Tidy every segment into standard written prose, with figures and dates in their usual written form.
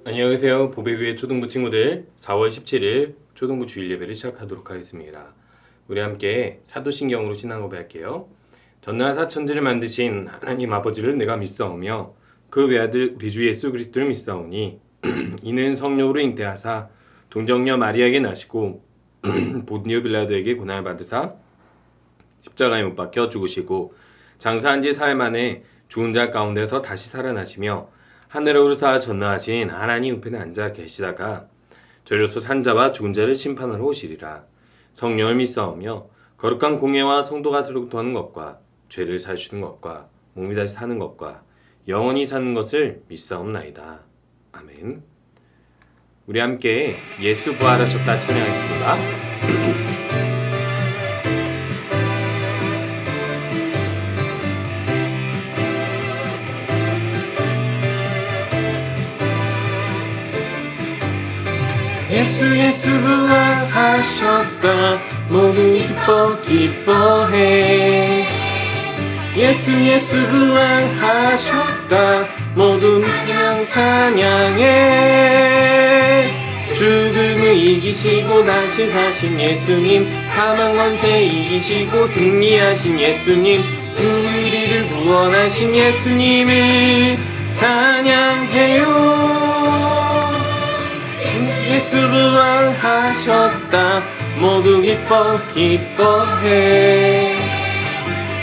안녕하세요. 보배교회 초등부 친구들, 4월 17일 초등부 주일 예배를 시작하도록 하겠습니다. 우리 함께 사도신경으로 신앙 고백할게요. 전능하사 천지를 만드신 하나님 아버지를 내가 믿사오며 그 외아들 우리 주 예수 그리스도를 믿사오니 이는 성령으로 잉태하사 동정녀 마리아에게 나시고 본디오 빌라도에게 고난을 받으사 십자가에 못 박혀 죽으시고 장사한 지 사흘 만에 죽은 자 가운데서 다시 살아나시며 하늘에 오르사 전능하신 하나님 우편에 앉아 계시다가 저리로서 산자와 죽은 자를 심판하러 오시리라. 성령을 믿사오며 거룩한 공예와 성도가 스로부터 것과 죄를 사주시는 것과 몸이 다시 사는 것과 영원히 사는 것을 믿사옵나이다. 아멘. 우리 함께 예수 부활하셨다 찬양하겠습니다. 예수 부활하셨다 모두 기뻐해 예수 부활하셨다 모두 찬양해 죽음을 이기시고 다시 사신 예수님 사망 권세 이기시고 승리하신 예수님 우리를 구원하신 예수님을 찬양해요. 예수 부활하셨다 모두 기뻐해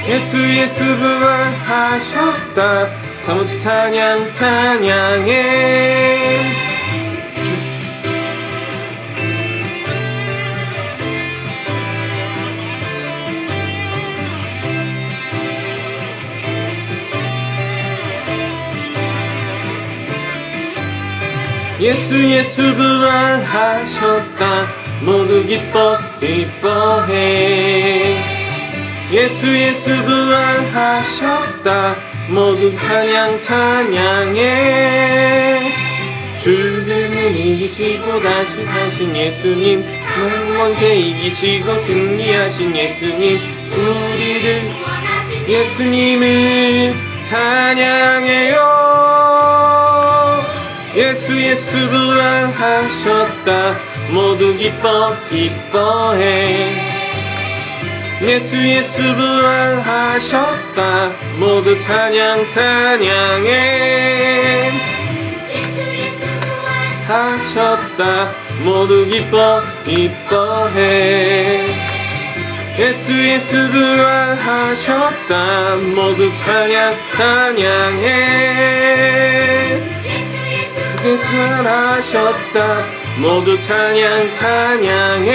예수 부활하셨다 전부 찬양해 예수 부활하셨다 모두 기뻐해 예수 부활하셨다 모두 찬양해 죽음을 이기시고 다시 사신 예수님 권세 이기시고 승리하신 예수님 우리를 예수님을 찬양해요. 예수 부활하셨다 모두 기뻐해 예수 부활하셨다 모두 찬양해 예수 부활하셨다 모두 기뻐해 예수 부활하셨다 모두 찬양해 부활하셨다 모두 찬양해.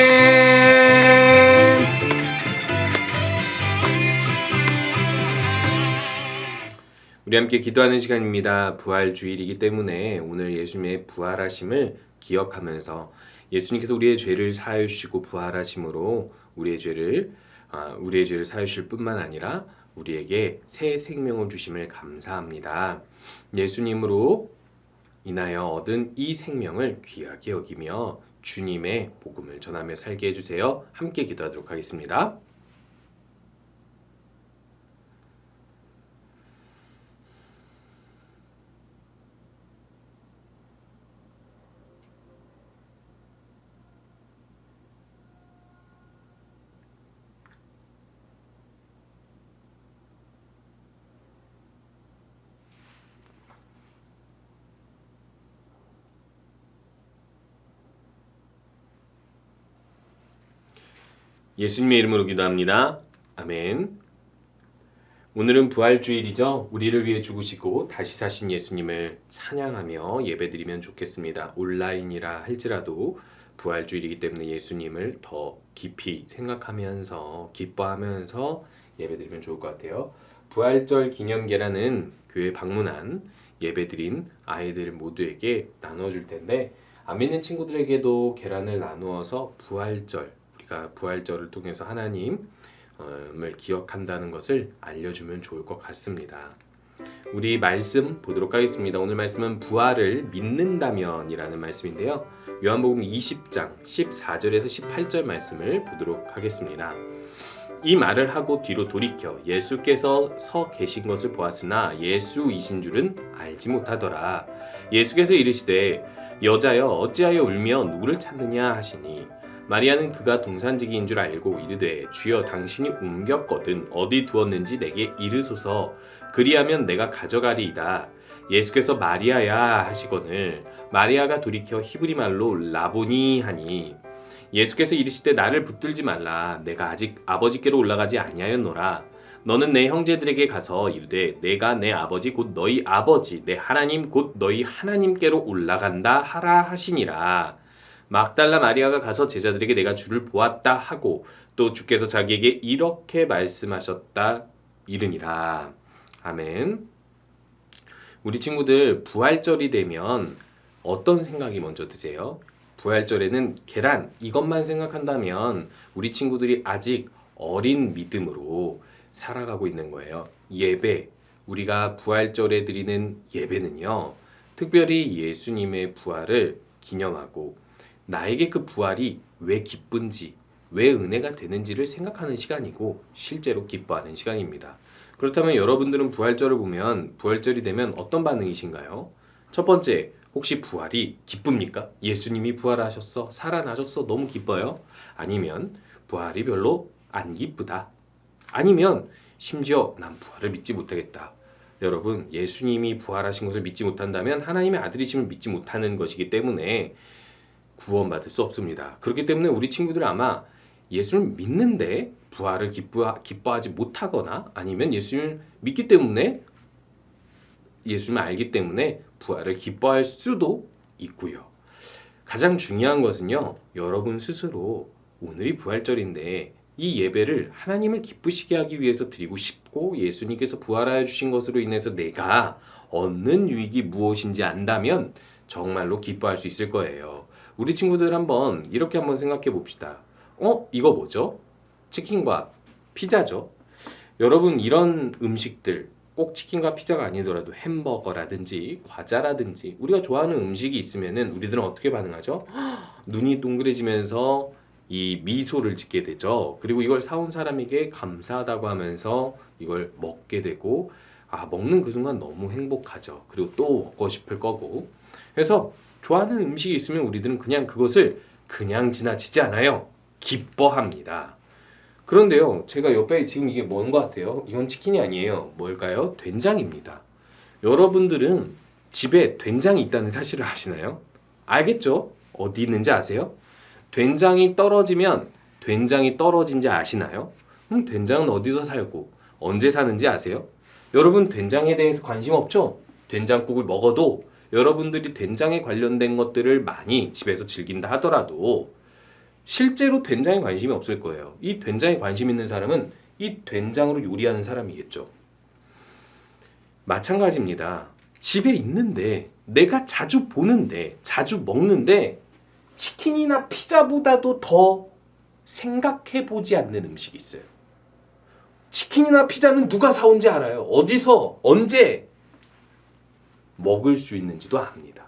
우리 함께 기도하는 시간입니다. 부활주일이기 때문에 오늘 예수님의 부활하심을 기억하면서 예수님께서 우리의 죄를 사하여 주시고 부활하심으로 우리의 죄를 사하여 주실 뿐만 아니라 우리에게 새 생명을 주심을 감사합니다. 예수님으로 인하여 얻은 이 생명을 귀하게 여기며 주님의 복음을 전하며 살게 해주세요. 함께 기도하도록 하겠습니다. 예수님의 이름으로 기도합니다. 아멘. 오늘은 부활주일이죠. 우리를 위해 죽으시고 다시 사신 예수님을 찬양하며 예배드리면 좋겠습니다. 온라인이라 할지라도 부활주일이기 때문에 예수님을 더 깊이 생각하면서 기뻐하면서 예배드리면 좋을 것 같아요. 부활절 기념계란은 교회 방문한 예배드린 아이들 모두에게 나눠줄 텐데 안 믿는 친구들에게도 계란을 나누어서 부활절을 통해서 하나님을 기억한다는 것을 알려주면 좋을 것 같습니다. 우리 말씀 보도록 하겠습니다. 오늘 말씀은 부활을 믿는다면 이라는 말씀인데요. 요한복음 20장 14절에서 18절 말씀을 보도록 하겠습니다. 이 말을 하고 뒤로 돌이켜 예수께서 서 계신 것을 보았으나 예수이신 줄은 알지 못하더라. 예수께서 이르시되 여자여 어찌하여 울며 누구를 찾느냐 하시니 마리아는 그가 동산지기인 줄 알고 이르되 주여 당신이 옮겼거든 어디 두었는지 내게 이르소서 그리하면 내가 가져가리이다. 예수께서 마리아야 하시거늘 마리아가 돌이켜 히브리 말로 라보니 하니 예수께서 이르시되 나를 붙들지 말라 내가 아직 아버지께로 올라가지 아니하였노라. 너는 내 형제들에게 가서 이르되 내가 내 아버지 곧 너희 아버지 내 하나님 곧 너희 하나님께로 올라간다 하라 하시니라. 막달라 마리아가 가서 제자들에게 내가 주를 보았다 하고 또 주께서 자기에게 이렇게 말씀하셨다 이르니라. 아멘. 우리 친구들 부활절이 되면 어떤 생각이 먼저 드세요? 부활절에는 계란 이것만 생각한다면 우리 친구들이 아직 어린 믿음으로 살아가고 있는 거예요. 예배, 우리가 부활절에 드리는 예배는요, 특별히 예수님의 부활을 기념하고 나에게 그 부활이 왜 기쁜지, 왜 은혜가 되는지를 생각하는 시간이고 실제로 기뻐하는 시간입니다. 그렇다면 여러분들은 부활절을 보면 부활절이 되면 어떤 반응이신가요? 첫 번째, 혹시 부활이 기쁩니까? 예수님이 부활하셨어, 살아나셨어, 너무 기뻐요? 아니면 부활이 별로 안 기쁘다? 아니면 심지어 난 부활을 믿지 못하겠다. 여러분, 예수님이 부활하신 것을 믿지 못한다면 하나님의 아들이심을 믿지 못하는 것이기 때문에 구원받을 수 없습니다. 그렇기 때문에 우리 친구들은 아마 예수를 믿는데 부활을 기뻐하지 못하거나 아니면 예수님을 믿기 때문에 예수님을 알기 때문에 부활을 기뻐할 수도 있고요. 가장 중요한 것은요, 여러분 스스로 오늘이 부활절인데 이 예배를 하나님을 기쁘시게 하기 위해서 드리고 싶고 예수님께서 부활하여 주신 것으로 인해서 내가 얻는 유익이 무엇인지 안다면 정말로 기뻐할 수 있을 거예요. 우리 친구들 이렇게 한번 생각해 봅시다. 이거 뭐죠? 치킨과 피자죠. 여러분, 이런 음식들 꼭 치킨과 피자가 아니더라도 햄버거라든지 과자라든지 우리가 좋아하는 음식이 있으면은 우리들은 어떻게 반응하죠? 눈이 동그래지면서 이 미소를 짓게 되죠. 그리고 이걸 사온 사람에게 감사하다고 하면서 이걸 먹게 되고 먹는 그 순간 너무 행복하죠. 그리고 또 먹고 싶을 거고. 그래서 좋아하는 음식이 있으면 우리들은 그냥 그것을 그냥 지나치지 않아요. 기뻐합니다. 그런데요, 제가 옆에 지금 이게 뭔 것 같아요? 이건 치킨이 아니에요. 뭘까요? 된장입니다. 여러분들은 집에 된장이 있다는 사실을 아시나요? 알겠죠? 어디 있는지 아세요? 된장이 떨어지면 된장이 떨어진지 아시나요? 된장은 어디서 살고 언제 사는지 아세요? 여러분 된장에 대해서 관심 없죠? 된장국을 먹어도 여러분들이 된장에 관련된 것들을 많이 집에서 즐긴다 하더라도 실제로 된장에 관심이 없을 거예요. 이 된장에 관심 있는 사람은 이 된장으로 요리하는 사람이겠죠. 마찬가지입니다. 집에 있는데 내가 자주 보는데 자주 먹는데 치킨이나 피자보다도 더 생각해보지 않는 음식이 있어요. 치킨이나 피자는 누가 사온지 알아요. 어디서 언제 먹을 수 있는지도 압니다.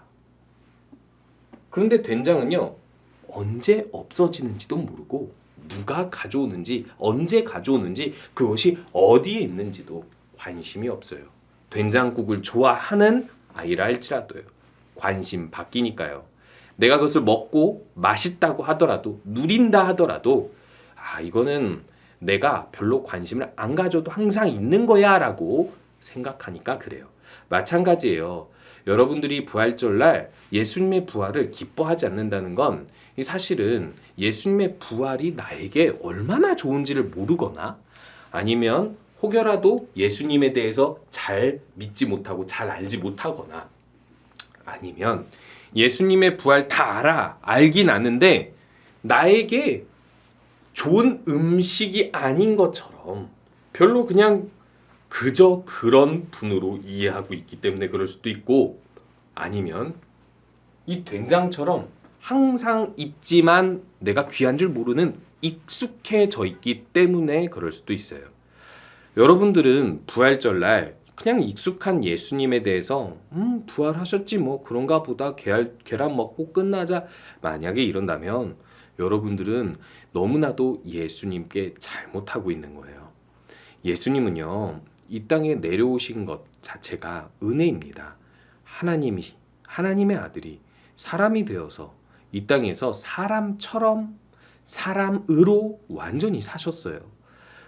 그런데 된장은요, 언제 없어지는지도 모르고 누가 가져오는지 언제 가져오는지 그것이 어디에 있는지도 관심이 없어요. 된장국을 좋아하는 아이라 할지라도요. 관심 바뀌니까요. 내가 그것을 먹고 맛있다고 하더라도 누린다 하더라도 이거는 내가 별로 관심을 안 가져도 항상 있는 거야 라고 생각하니까 그래요. 마찬가지예요. 여러분들이 부활절날 예수님의 부활을 기뻐하지 않는다는 건 사실은 예수님의 부활이 나에게 얼마나 좋은지를 모르거나 아니면 혹여라도 예수님에 대해서 잘 믿지 못하고 잘 알지 못하거나 아니면 예수님의 부활 다 알긴 아는데 나에게 좋은 음식이 아닌 것처럼 별로 그냥 그저 그런 분으로 이해하고 있기 때문에 그럴 수도 있고 아니면 이 된장처럼 항상 있지만 내가 귀한 줄 모르는 익숙해져 있기 때문에 그럴 수도 있어요. 여러분들은 부활절날 그냥 익숙한 예수님에 대해서 부활하셨지 뭐 그런가 보다 계란 먹고 끝나자 만약에 이런다면 여러분들은 너무나도 예수님께 잘못하고 있는 거예요. 예수님은요, 이 땅에 내려오신 것 자체가 은혜입니다. 하나님의 아들이 사람이 되어서 이 땅에서 사람처럼 사람으로 완전히 사셨어요.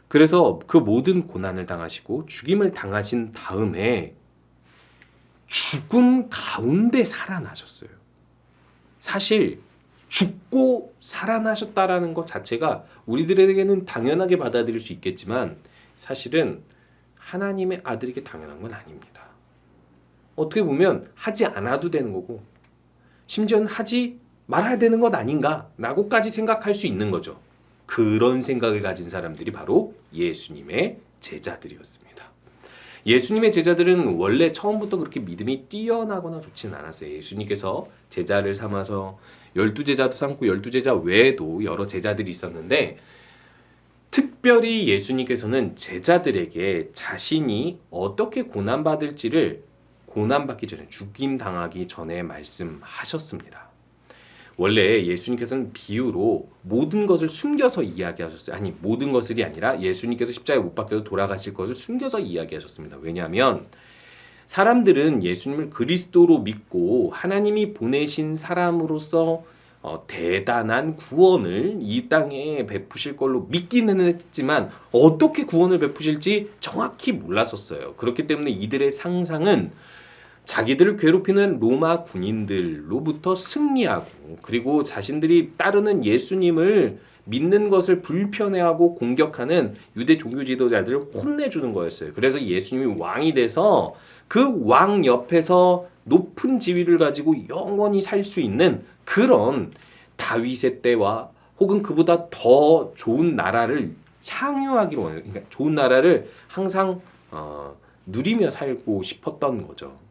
그래서 그 모든 고난을 당하시고 죽임을 당하신 다음에 죽음 가운데 살아나셨어요. 사실 죽고 살아나셨다라는 것 자체가 우리들에게는 당연하게 받아들일 수 있겠지만 사실은 하나님의 아들에게 당연한 건 아닙니다. 어떻게 보면 하지 않아도 되는 거고 심지어는 하지 말아야 되는 것 아닌가 라고까지 생각할 수 있는 거죠. 그런 생각을 가진 사람들이 바로 예수님의 제자들이었습니다. 예수님의 제자들은 원래 처음부터 그렇게 믿음이 뛰어나거나 좋지는 않았어요. 예수님께서 제자를 삼아서 12제자도 삼고 12제자 외에도 여러 제자들이 있었는데 특별히 예수님께서는 제자들에게 자신이 어떻게 고난받을지를 고난받기 전에 죽임당하기 전에 말씀하셨습니다. 원래 예수님께서는 비유로 모든 것을 숨겨서 이야기하셨어요. 아니 모든 것이 아니라 예수님께서 십자가에 못 박혀서 돌아가실 것을 숨겨서 이야기하셨습니다. 왜냐하면 사람들은 예수님을 그리스도로 믿고 하나님이 보내신 사람으로서 대단한 구원을 이 땅에 베푸실 걸로 믿기는 했지만 어떻게 구원을 베푸실지 정확히 몰랐었어요. 그렇기 때문에 이들의 상상은 자기들을 괴롭히는 로마 군인들로부터 승리하고 그리고 자신들이 따르는 예수님을 믿는 것을 불편해하고 공격하는 유대 종교 지도자들을 혼내주는 거였어요. 그래서 예수님이 왕이 돼서 그 왕 옆에서 높은 지위를 가지고 영원히 살 수 있는 그런 다윗의 때와 혹은 그보다 더 좋은 나라를 향유하기로 원해요. 그러니까 좋은 나라를 항상 누리며 살고 싶었던 거죠.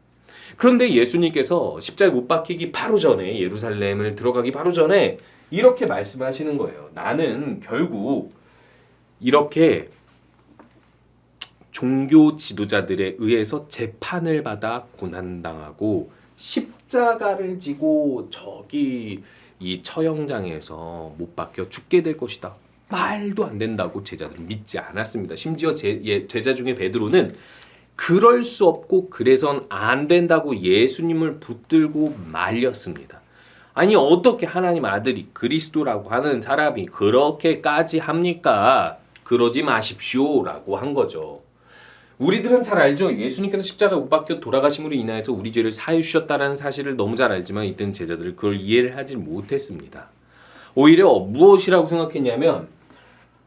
그런데 예수님께서 십자가에 못 박히기 바로 전에 예루살렘을 들어가기 바로 전에 이렇게 말씀하시는 거예요. 나는 결국 이렇게 종교 지도자들에 의해서 재판을 받아 고난당하고 십자가를 지고 저기 이 처형장에서 못 박혀 죽게 될 것이다. 말도 안 된다고 제자들은 믿지 않았습니다. 심지어 제자 중에 베드로는 그럴 수 없고 그래선 안 된다고 예수님을 붙들고 말렸습니다. 아니 어떻게 하나님 아들이 그리스도라고 하는 사람이 그렇게까지 합니까? 그러지 마십시오라고 한 거죠. 우리들은 잘 알죠. 예수님께서 십자가에 못 박혀 돌아가심으로 인하여서 우리 죄를 사해 주셨다는 사실을 너무 잘 알지만 이때는 제자들은 그걸 이해를 하지 못했습니다. 오히려 무엇이라고 생각했냐면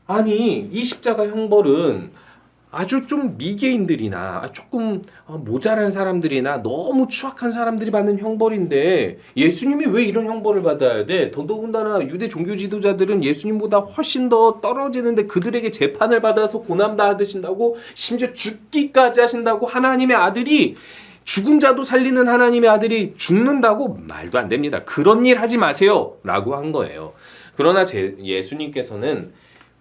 아니 이 십자가 형벌은 아주 좀 미개인들이나 조금 모자란 사람들이나 너무 추악한 사람들이 받는 형벌인데 예수님이 왜 이런 형벌을 받아야 돼? 더더군다나 유대 종교 지도자들은 예수님보다 훨씬 더 떨어지는데 그들에게 재판을 받아서 고난받으신다고 심지어 죽기까지 하신다고 하나님의 아들이 죽은 자도 살리는 하나님의 아들이 죽는다고 말도 안 됩니다. 그런 일 하지 마세요 라고 한 거예요. 그러나 예수님께서는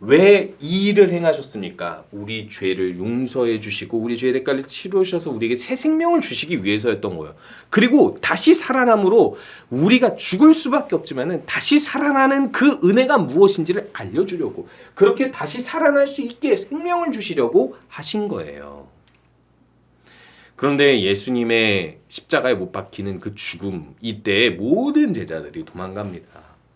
왜 이 일을 행하셨습니까? 우리 죄를 용서해 주시고 우리 죄의 대가를 치루셔서 우리에게 새 생명을 주시기 위해서였던 거예요. 그리고 다시 살아남으로 우리가 죽을 수밖에 없지만은 다시 살아나는 그 은혜가 무엇인지를 알려주려고 그렇게 다시 살아날 수 있게 생명을 주시려고 하신 거예요. 그런데 예수님의 십자가에 못 박히는 그 죽음 이때 모든 제자들이 도망갑니다.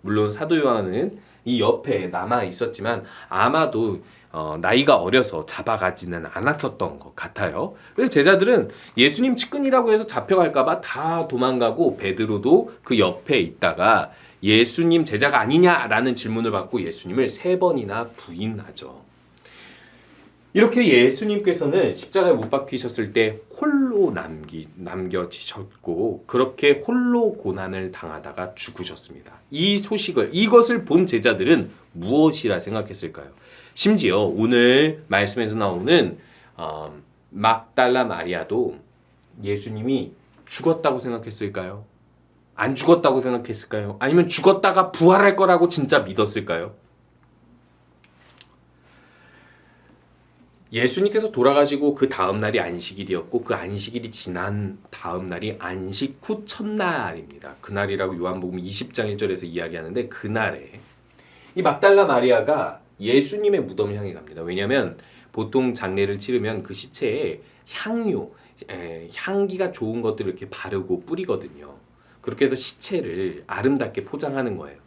물론 사도 요한은 이 옆에 남아 있었지만 아마도 나이가 어려서 잡아가지는 않았었던 것 같아요. 그래서 제자들은 예수님 측근이라고 해서 잡혀갈까봐 다 도망가고 베드로도 그 옆에 있다가 예수님 제자가 아니냐라는 질문을 받고 예수님을 3번이나 부인하죠. 이렇게 예수님께서는 십자가에 못 박히셨을 때 홀로 남겨지셨고 그렇게 홀로 고난을 당하다가 죽으셨습니다. 이 소식을 이것을 본 제자들은 무엇이라 생각했을까요? 심지어 오늘 말씀에서 나오는 막달라 마리아도 예수님이 죽었다고 생각했을까요? 안 죽었다고 생각했을까요? 아니면 죽었다가 부활할 거라고 진짜 믿었을까요? 예수님께서 돌아가시고 그 다음 날이 안식일이었고 그 안식일이 지난 다음 날이 안식 후 첫날입니다. 그날이라고 요한복음 20장 1절에서 이야기하는데 그날에 이 막달라 마리아가 예수님의 무덤을 향해 갑니다. 왜냐하면 보통 장례를 치르면 그 시체에 향기가 좋은 것들을 이렇게 바르고 뿌리거든요. 그렇게 해서 시체를 아름답게 포장하는 거예요.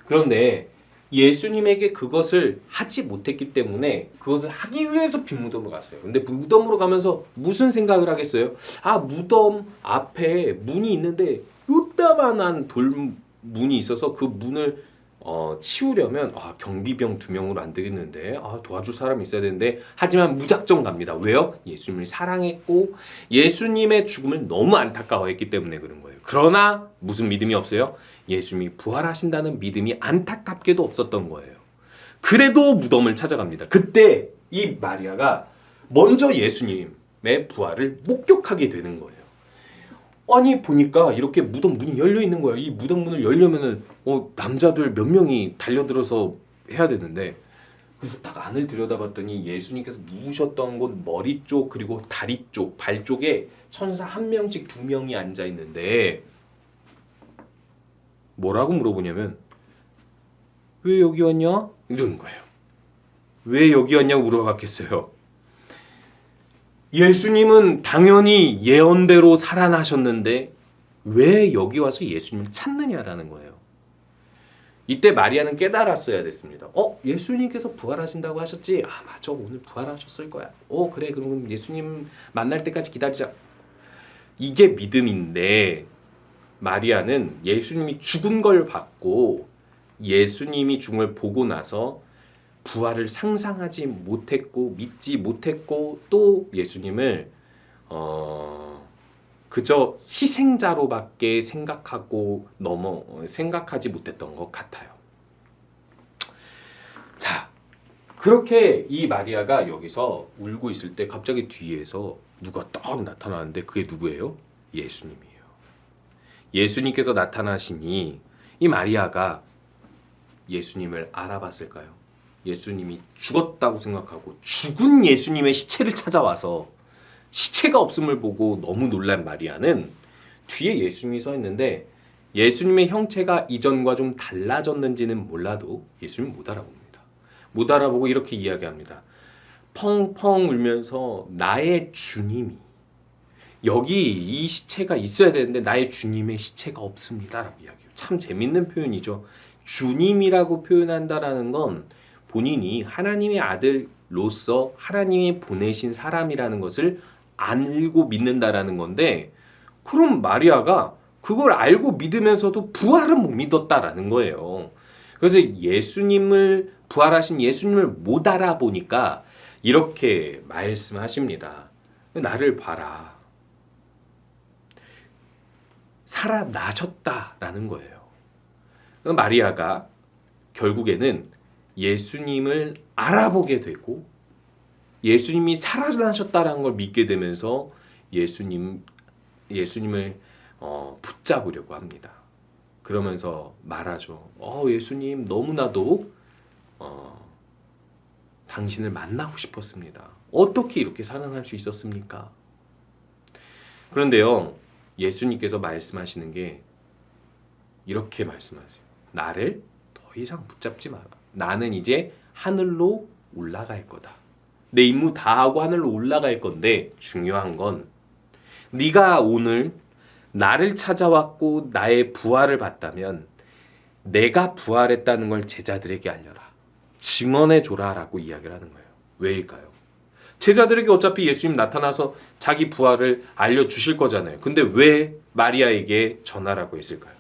그런데 예수님에게 그것을 하지 못했기 때문에 그것을 하기 위해서 빈 무덤으로 갔어요. 근데 무덤으로 가면서 무슨 생각을 하겠어요? 아, 무덤 앞에 문이 있는데 요따만한 돌문이 있어서 그 문을 치우려면 경비병 2명으로 안 되겠는데 도와줄 사람이 있어야 되는데, 하지만 무작정 갑니다. 왜요? 예수님을 사랑했고 예수님의 죽음을 너무 안타까워했기 때문에 그런 거예요. 그러나 무슨 믿음이 없어요? 예수님이 부활하신다는 믿음이 안타깝게도 없었던 거예요. 그래도 무덤을 찾아갑니다. 그때 이 마리아가 먼저 예수님의 부활을 목격하게 되는 거예요. 아니 보니까 이렇게 무덤 문이 열려 있는 거예요. 이 무덤 문을 열려면은 남자들 몇 명이 달려들어서 해야 되는데, 그래서 딱 안을 들여다봤더니 예수님께서 누우셨던 곳 머리 쪽 그리고 다리 쪽, 발 쪽에 천사 1명씩 2명이 앉아 있는데, 뭐라고 물어보냐면 왜 여기 왔냐? 이러는 거예요. 왜 여기 왔냐고 물어봤겠어요. 예수님은 당연히 예언대로 살아나셨는데 왜 여기 와서 예수님을 찾느냐라는 거예요. 이때 마리아는 깨달았어야 됐습니다. 예수님께서 부활하신다고 하셨지? 맞아, 오늘 부활하셨을 거야. 그래, 그럼 예수님 만날 때까지 기다리자. 이게 믿음인데, 마리아는 예수님이 죽은 걸 봤고 예수님이 죽은 걸 보고 나서 부활을 상상하지 못했고 믿지 못했고, 또 예수님을 그저 희생자로밖에 생각하지 못했던 것 같아요. 자, 그렇게 이 마리아가 여기서 울고 있을 때 갑자기 뒤에서 누가 딱 나타나는데, 그게 누구예요? 예수님이에요. 예수님께서 나타나시니 이 마리아가 예수님을 알아봤을까요? 예수님이 죽었다고 생각하고 죽은 예수님의 시체를 찾아와서 시체가 없음을 보고 너무 놀란 마리아는 뒤에 예수님이 서 있는데 예수님의 형체가 이전과 좀 달라졌는지는 몰라도 예수님 못 알아봅니다. 못 알아보고 이렇게 이야기합니다. 펑펑 울면서 나의 주님이 여기 이 시체가 있어야 되는데 나의 주님의 시체가 없습니다 라고 이야기해요. 참 재밌는 표현이죠. 주님이라고 표현한다라는 건 본인이 하나님의 아들로서 하나님이 보내신 사람이라는 것을 알고 믿는다라는 건데, 그럼 마리아가 그걸 알고 믿으면서도 부활은 못 믿었다라는 거예요. 그래서 부활하신 예수님을 못 알아보니까 이렇게 말씀하십니다. 나를 봐라. 살아나셨다라는 거예요. 마리아가 결국에는 예수님을 알아보게 되고 예수님이 살아나셨다라는 걸 믿게 되면서 예수님을 붙잡으려고 합니다. 그러면서 말하죠. 예수님, 너무나도 당신을 만나고 싶었습니다. 어떻게 이렇게 사랑할 수 있었습니까? 그런데요, 예수님께서 말씀하시는 게 이렇게 말씀하세요. 나를 더 이상 붙잡지 마라. 나는 이제 하늘로 올라갈 거다. 내 임무 다 하고 하늘로 올라갈 건데, 중요한 건 네가 오늘 나를 찾아왔고 나의 부활을 봤다면 내가 부활했다는 걸 제자들에게 알려라. 증언해줘라 라고 이야기를 하는 거예요. 왜일까요? 제자들에게 어차피 예수님 나타나서 자기 부활을 알려주실 거잖아요. 근데 왜 마리아에게 전하라고 했을까요?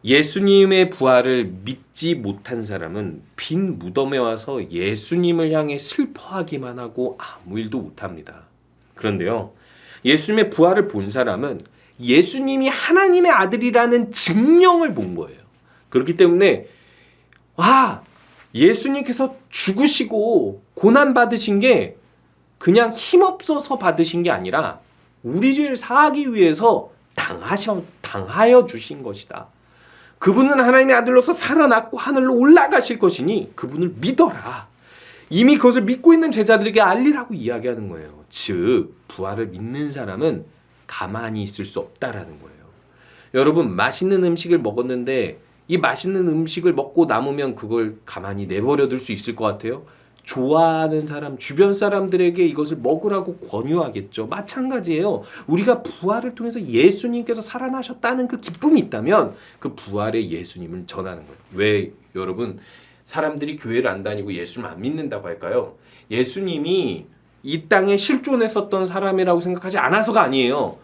예수님의 부활을 믿지 못한 사람은 빈 무덤에 와서 예수님을 향해 슬퍼하기만 하고 아무 일도 못합니다. 그런데요, 예수님의 부활을 본 사람은 예수님이 하나님의 아들이라는 증명을 본 거예요. 그렇기 때문에 예수님께서 죽으시고 고난받으신 게 그냥 힘없어서 받으신 게 아니라 우리 죄를 사하기 위해서 당하여 주신 것이다. 그분은 하나님의 아들로서 살아났고 하늘로 올라가실 것이니 그분을 믿어라. 이미 그것을 믿고 있는 제자들에게 알리라고 이야기하는 거예요. 즉, 부활을 믿는 사람은 가만히 있을 수 없다라는 거예요. 여러분, 맛있는 음식을 먹었는데 이 맛있는 음식을 먹고 남으면 그걸 가만히 내버려 둘 수 있을 것 같아요? 좋아하는 사람, 주변 사람들에게 이것을 먹으라고 권유하겠죠. 마찬가지예요. 우리가 부활을 통해서 예수님께서 살아나셨다는 그 기쁨이 있다면 그 부활의 예수님을 전하는 거예요. 왜 여러분 사람들이 교회를 안 다니고 예수님 안 믿는다고 할까요? 예수님이 이 땅에 실존했었던 사람이라고 생각하지 않아서가 아니에요.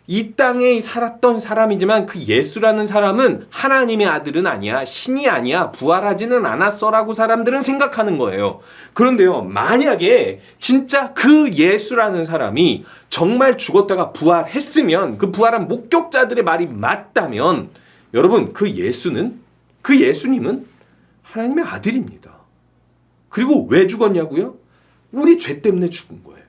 이 땅에 살았던 사람이지만 그 예수라는 사람은 하나님의 아들은 아니야, 신이 아니야, 부활하지는 않았어라고 사람들은 생각하는 거예요. 그런데요, 만약에 진짜 그 예수라는 사람이 정말 죽었다가 부활했으면, 그 부활한 목격자들의 말이 맞다면, 여러분 그 예수는, 그 예수님은 하나님의 아들입니다. 그리고 왜 죽었냐고요? 우리 죄 때문에 죽은 거예요.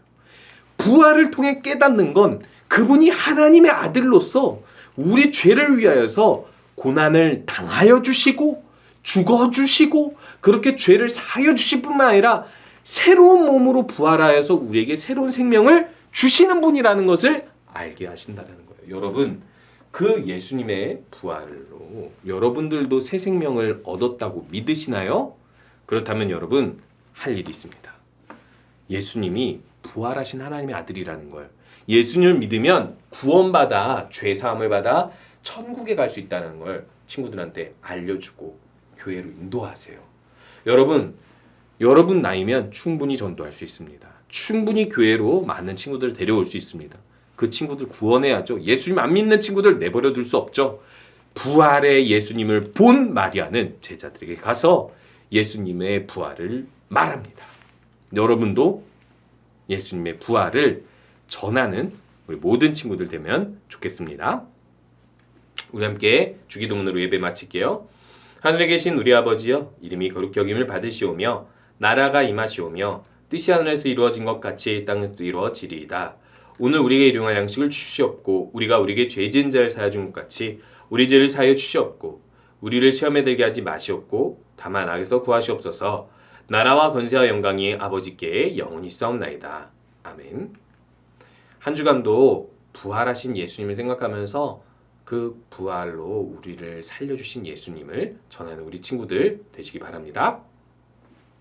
부활을 통해 깨닫는 건 그분이 하나님의 아들로서 우리 죄를 위하여서 고난을 당하여 주시고 죽어 주시고 그렇게 죄를 사하여 주실 뿐만 아니라 새로운 몸으로 부활하여서 우리에게 새로운 생명을 주시는 분이라는 것을 알게 하신다는 거예요. 여러분, 그 예수님의 부활로 여러분들도 새 생명을 얻었다고 믿으시나요? 그렇다면 여러분, 할 일이 있습니다. 예수님이 부활하신 하나님의 아들이라는 걸, 예수님을 믿으면 구원받아 죄 사함을 받아 천국에 갈 수 있다는 걸 친구들한테 알려주고 교회로 인도하세요. 여러분 나이면 충분히 전도할 수 있습니다. 충분히 교회로 많은 친구들을 데려올 수 있습니다. 그 친구들 구원해야죠. 예수님 안 믿는 친구들 내버려 둘 수 없죠. 부활의 예수님을 본 마리아는 제자들에게 가서 예수님의 부활을 말합니다. 여러분도 예수님의 부활을 전하는 우리 모든 친구들 되면 좋겠습니다. 우리 함께 주기도문으로 예배 마칠게요. 하늘에 계신 우리 아버지여, 이름이 거룩히 여김을 받으시오며 나라가 임하시오며 뜻이 하늘에서 이루어진 것 같이 땅에서도 이루어지리이다. 오늘 우리에게 일용할 양식을 주시옵고 우리가 우리에게 죄 지은 자를 사하여 준 것 같이 우리 죄를 사하여 주시옵고 우리를 시험에 들게 하지 마시옵고 다만 악에서 구하시옵소서. 나라와 권세와 영광이 아버지께 영원히 있사옵나이다. 아멘. 한 주간도 부활하신 예수님을 생각하면서 그 부활로 우리를 살려주신 예수님을 전하는 우리 친구들 되시기 바랍니다.